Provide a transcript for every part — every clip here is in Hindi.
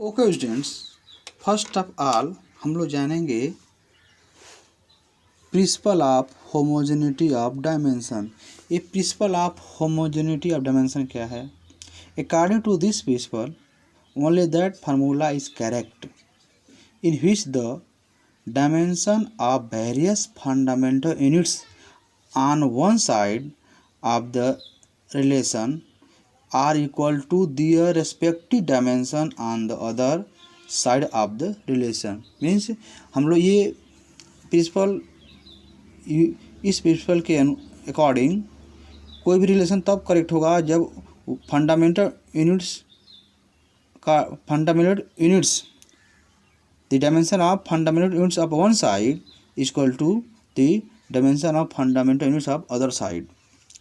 Okay students, first of all हम लोग जानेंगे principle of homogeneity of dimension. ये principle of homogeneity of dimension क्या है? According to this principle only that formula is correct in which the dimension of various fundamental units on one side of the relation are equal to their respective dimension on the other side of the relation। Means हम लोग ये प्रिंसिपल इस प्रिंसिपल के अकॉर्डिंग कोई भी रिलेशन तब करेक्ट होगा जब fundamental units the dimension of fundamental units of one side is equal to the dimension of fundamental units of other side।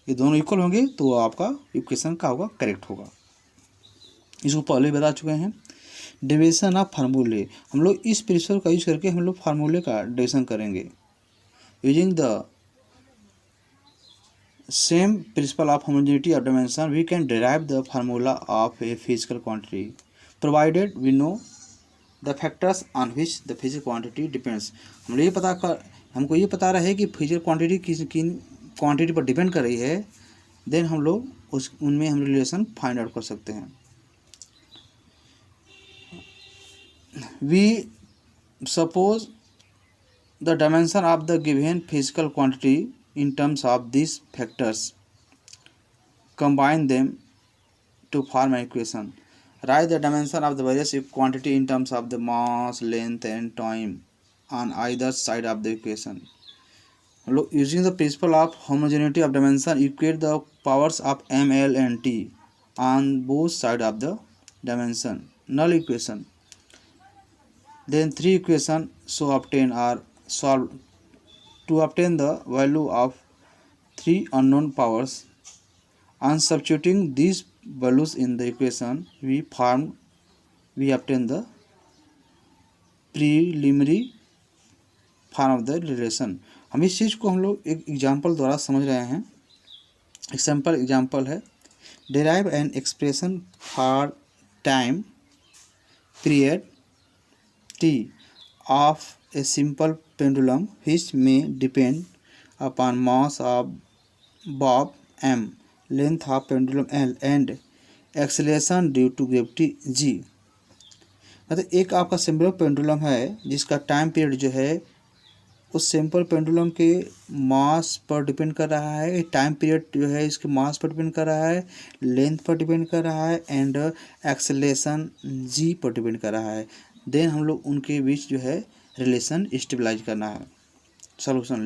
ये दोनों इक्वल होंगे तो आपका इक्वेशन का होगा करेक्ट होगा। इसको पहले ही बता चुके हैं। डेरिवेशन ऑफ फार्मूले, हम लोग इस प्रिंसिपल का यूज करके हम लोग फार्मूले का डेरिवेशन करेंगे। Using the same principle of homogeneity of dimension we can derive the formula of a physical quantity provided we know the factors on which the physical quantity depends. हमको ये पता रहे कि फिजिकल क्वांटिटी किन क्वांटिटी पर डिपेंड कर रही है, देन हम लोग उनमें हम रिलेशन फाइंड आउट कर सकते हैं। We suppose the dimension of the given physical quantity in terms of this factors, combine them to form an equation. Write the dimension of the various quantity in terms of the mass, length and time on either side of the equation. Using the principle of homogeneity of dimension, equate the powers of m, l and t on both sides of the dimension. Null equation. Then three equations so obtain are solved. To obtain the value of three unknown powers, on substituting these values in the equation we obtain the preliminary form of the relation। हम इस चीज़ को हम लोग एक एग्जांपल द्वारा समझ रहे हैं। एक सिंपल एग्जांपल है, derive an expression for time period t of a simple pendulum which may depend upon mass of bob m, length of pendulum l and acceleration due to gravity g। मतलब एक आपका सिंपल पेंडुलम है जिसका टाइम पीरियड जो है उस सिंपल पेंडुलम के मास पर डिपेंड कर रहा है। टाइम पीरियड जो है इसके मास पर डिपेंड कर रहा है, लेंथ पर डिपेंड कर रहा है एंड एक्सेलरेशन g पर डिपेंड कर रहा है। देन हम लोग उनके बीच जो है रिलेशन स्टेबलाइज करना है। Solution,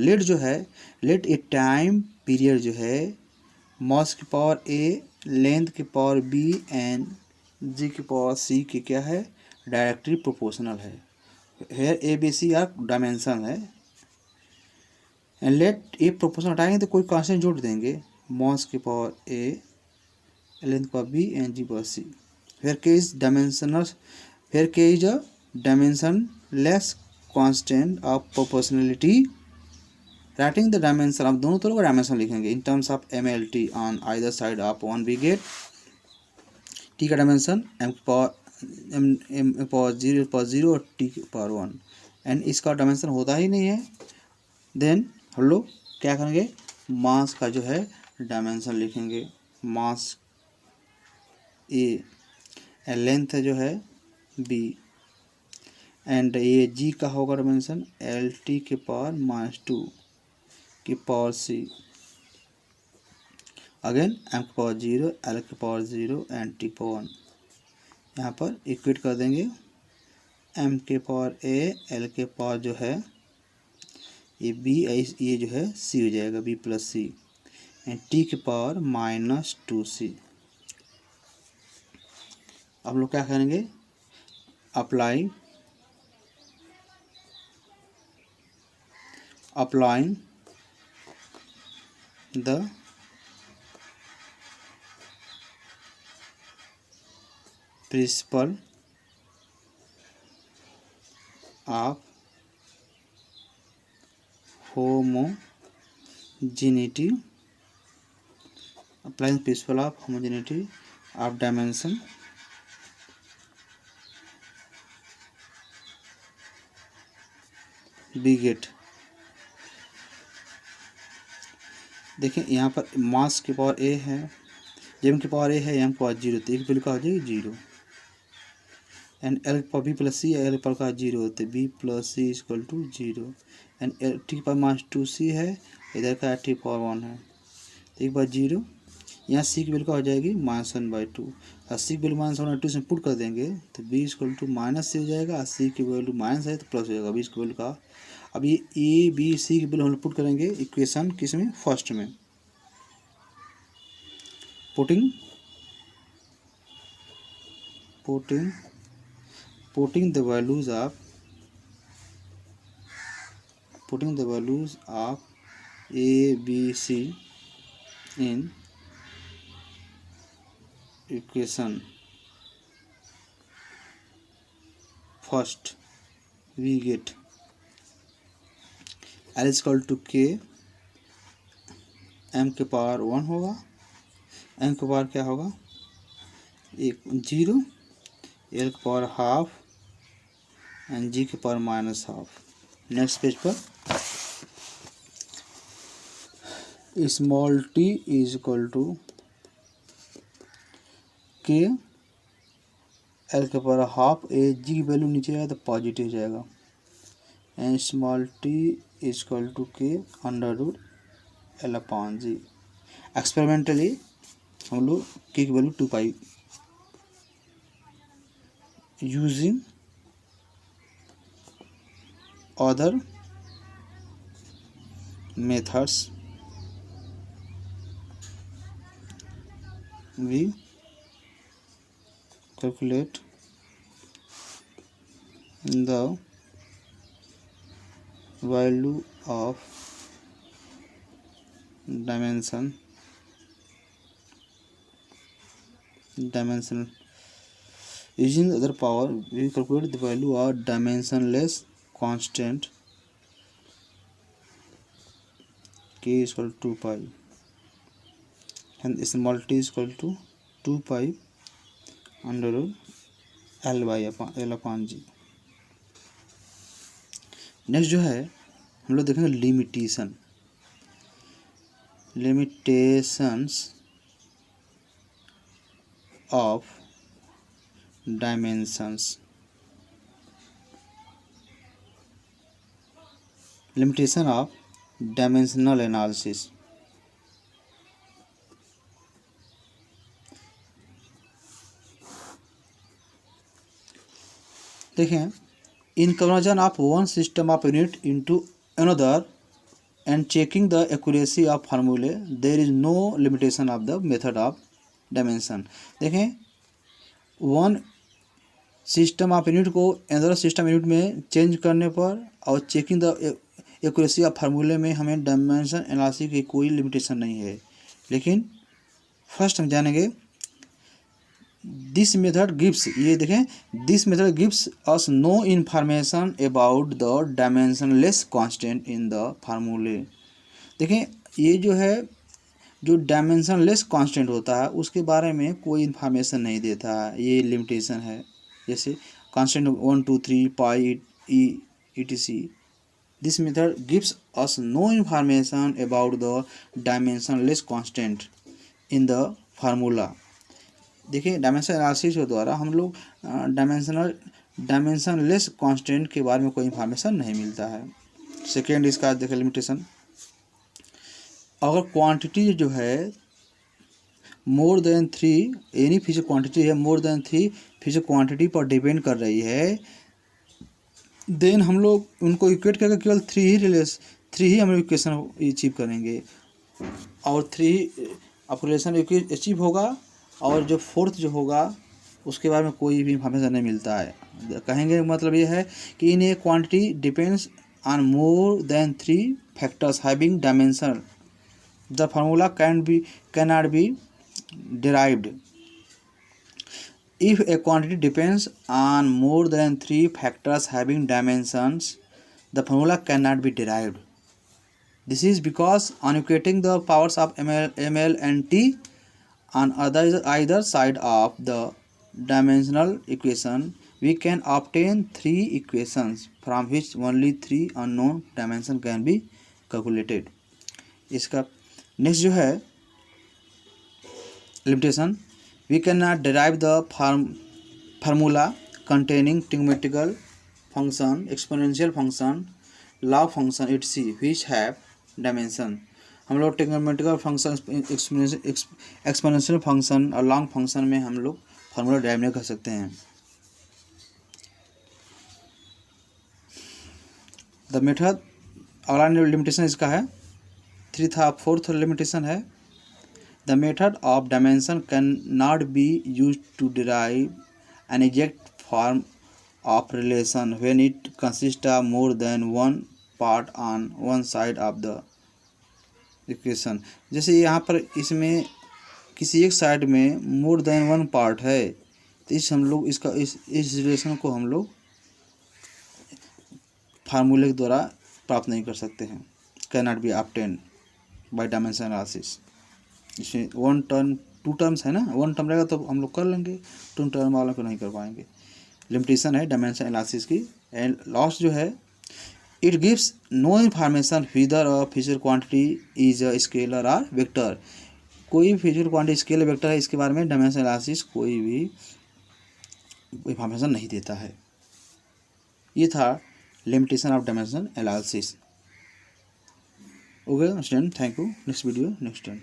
let a time period जो है मास की पावर a, लेंथ की पावर b एंड g की पावर c की क्या है, डायरेक्टली प्रोपोर्शनल है। Here a b c are dimension है एंड लेट ए प्रोपोर्शनल हटाएंगे तो कोई कांस्टेंट जोड़ देंगे, मास की पावर a, लेंथ की पावर b एंड g की power c। Here k is a dimensionless constant of proportionality. Writing the dimension, आप दोनों तरफ का डायमेंशन लिखेंगे in terms of M L T on either side of one we get T का डायमेंशन एम पावर जीरो और टी की पावर 1 एंड इसका डायमेंशन होता ही नहीं है। देन हम लोग क्या करेंगे, मास का जो है डायमेंशन लिखेंगे, मास ए, लेंथ जो है बी एंड ये जी का होगा डायमेंशन एल टी के पावर -2 की पावर सी। अगेन एम की पावर 0, एल की पावर 0 एंड टी पावर 1। यहाँ पर इक्वेट कर देंगे, एम के पावर ए, एल के पावर जो है ये बी, ये जो है सी हो जाएगा B plus C and T के पावर -2c। अब लोग क्या करेंगे, applying the principle of homogeneity, applying principle of homogeneity of dimension we get. देखें यहाँ पर मास की पावर ए है, एम की पावर ए है, एम की पावर जीरो, तो एक वैल्यू का हो जाएगी जीरो। एंड एल की power B plus C, L की पावर का जीरो होते, B plus C equal to zero. And L T की पावर माइनस टू सी है, इधर का टी पावर वन है, तो एक बार जीरो। यहाँ सी की वैल्यू का हो जाएगी -1/2, और सी की वैल्यू -1/2 से पुट कर देंगे तो बी इक्वल टू माइनस सी हो जाएगा, और सी की वैल्यू माइनस है तो प्लस हो जाएगा, बी की वैल्यू का। अब ये ए बी सी की वैल्यू हम लोग पुट करेंगे इक्वेशन किस में, फर्स्ट में। Putting the values of A, B, C in equation first, we get L is equal to K, M के पावर 1 होगा, M के पावर क्या होगा, एक जीरो, L के पावर हाफ, एंड G के पावर -हाफ। नेक्स्ट पेज पर small t is equal to K, L के पावर हाफ, ए G की वैल्यू नीचे जाएगा तो पॉजिटिव जाएगा, and small t is equal to K √L/G। Experimentally हम लोग K की value 2 pi using other methods we calculate the value of dimension using other power we calculate the value of dimensionless constant K is equal to 2 pi and small t is equal to 2 pi under L/G। Next जो है हम लोग देखेंगे limitations of dimensions. Limitation of dimensional analysis. देखें, in conversion of one system of unit into another and checking the accuracy of फार्मूले there is no limitation of the method of dimension. देखें, वन सिस्टम ऑफ यूनिट को अनदर सिस्टम यूनिट में चेंज करने पर और चेकिंग द एक्यूरेसी ऑफ फार्मूले में हमें डायमेंशन एनालिसिस की कोई लिमिटेशन नहीं है। लेकिन फर्स्ट हम जानेंगे दिस मेथड गिव्स, ये देखें, this method gives us know information about the dimensionless constant in the फार्मूले। देखें, ये जो है जो डायमेंशनलेस कांस्टेंट होता है उसके बारे में कोई इन्फॉर्मेशन नहीं देता है, ये लिमिटेशन है। जैसे constant 1 2 3 pi etc। This method gives us no information about the dimensionless constant in the formula। देखिए, डायमेंशन एनालिसिस के द्वारा हम लोग डायमेंशनलेस कांस्टेंट के बारे में कोई इन्फॉर्मेशन नहीं मिलता है। सेकेंड इसका देखें लिमिटेशन, अगर क्वांटिटी जो है मोर देन 3, एनी फिजिकल क्वांटिटी है मोर देन 3 फिजिकल क्वांटिटी पर डिपेंड कर रही है, देन हम लोग उनको इक्वेट करके केवल 3 ही हम लोग इक्वेशन अचीव करेंगे, और 3 आपको रिलेशन अचीव होगा, और जो फोर्थ जो होगा उसके बारे में कोई भी इंफॉर्मेशन नहीं मिलता है। कहेंगे मतलब ये है कि in a quantity depends on more than 3 factors having dimension the formula can not be derived। If a quantity depends on more than 3 factors having dimensions, the formula cannot be derived. This is because on equating the powers of ml and t on either side of the dimensional equation, we can obtain 3 equations from which only 3 unknown dimension can be calculated. इसका नेक्स्ट जो है limitation, we cannot derive the formula containing trigonometrical function, exponential function, log function etc which have dimension. हम लोग ट्रिग्नोमेट्रिकल फंक्शन, एक्सपोनेंशियल फंक्शन और लॉन्ग फंक्शन में हम लोग फार्मूला ड्राइव नहीं कर सकते हैं. द मेथड, अगला लिमिटेशन इसका है 3 था. 4th लिमिटेशन है the method of dimension can not be use to derive an exact form of relation when it consist of more than one part on one side of the equation. जैसे यहाँ पर इसमें किसी एक साइड में मोर देन वन पार्ट है, तो हम लोग इसका इस रिलेशन को हम लोग फार्मूले के द्वारा प्राप्त नहीं कर सकते हैं. Can not B obtain bye dimension analysis. इसमें 1 टर्म 2 टर्म्स है ना, 1 टर्म रहेगा तो हम लोग कर लेंगे, 2 टर्म वाला को नहीं कर पाएंगे. लिमिटेशन है डायमेंशन एनालिसिस की. एंड लास्ट जो है it gives no information whether a physical quantity is a scalar और वेक्टर. कोई भी फिजिकल क्वांटिटी स्केलर वेक्टर है, इसके बारे में डायमेंशन एनालिसिस कोई भी इन्फॉर्मेशन नहीं देता है. ये था limitation of dimension analysis. Okay student, thank you. Next video next time.